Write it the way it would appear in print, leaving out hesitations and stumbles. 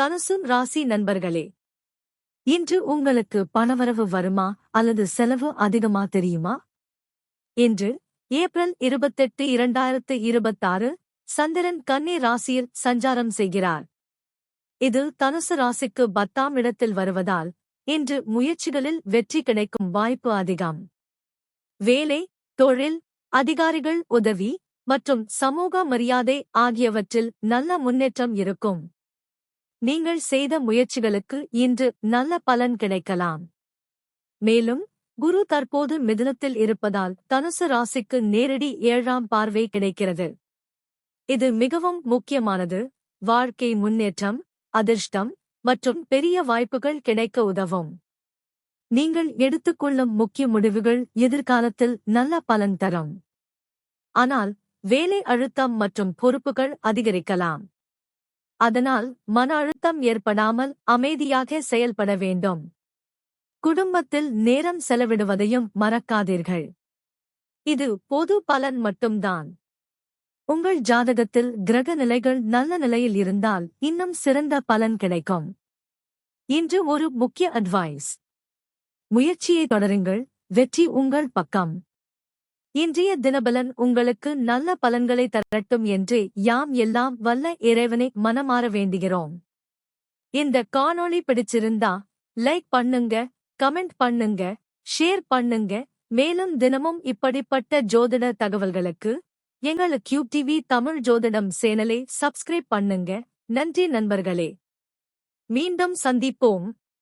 தனுசு ராசி நண்பர்களே, இன்று உங்களுக்கு பணவரவு வருமா அல்லது செலவு அதிகமா தெரியுமா? இன்று ஏப்ரல் 28, 2026 சந்திரன் கன்னி ராசியில் சஞ்சாரம் செய்கிறார். இது தனுசு ராசிக்கு 10ஆம் இடத்தில் வருவதால் இன்று முயற்சிகளில் வெற்றி கிடைக்கும் வாய்ப்பு அதிகம். வேலை, தொழில், அதிகாரிகள் உதவி மற்றும் சமூக மரியாதை ஆகியவற்றில் நல்ல முன்னேற்றம் இருக்கும். நீங்கள் செய்த முயற்சிகளுக்கு இன்று நல்ல பலன் கிடைக்கலாம். மேலும் குரு தற்போது மிதுனத்தில் இருப்பதால் தனுசு ராசிக்கு நேரடி 7ஆம் பார்வை கிடைக்கிறது. இது மிகவும் முக்கியமானது. வாழ்க்கை முன்னேற்றம், அதிர்ஷ்டம் மற்றும் பெரிய வாய்ப்புகள் கிடைக்க உதவும். நீங்கள் எடுத்துக்கொள்ளும் முக்கிய முடிவுகள் எதிர்காலத்தில் நல்ல பலன் தரும். ஆனால் வேலை அழுத்தம் மற்றும் பொறுப்புகள் அதிகரிக்கலாம். அதனால் மன அழுத்தம் ஏற்படாமல் அமைதியாக செயல்பட வேண்டும். குடும்பத்தில் நேரம் செலவிடுவதையும் மறக்காதீர்கள். இது பொது பலன் மட்டும்தான். உங்கள் ஜாதகத்தில் கிரக நிலைகள் நல்ல நிலையில் இருந்தால் இன்னும் சிறந்த பலன் கிடைக்கும். இன்று ஒரு முக்கிய அட்வைஸ். முயற்சியை தொடருங்கள், வெற்றி உங்கள் பக்கம். இன்றைய தினபலன் உங்களுக்கு நல்ல பலன்களை தரட்டும் என்று யாம் எல்லாம் வல்ல இறைவனை மனமாற வேண்டுகிறோம். இந்த காணொளி பிடிச்சிருந்தா லைக் பண்ணுங்க, கமெண்ட் பண்ணுங்க, ஷேர் பண்ணுங்க. மேலும் தினமும் இப்படிப்பட்ட ஜோதிட தகவல்களுக்கு எங்கள் கியூப் டிவி தமிழ் ஜோதிடம் சேனலை சப்ஸ்கிரைப் பண்ணுங்க. நன்றி நண்பர்களே. மீண்டும் சந்திப்போம்.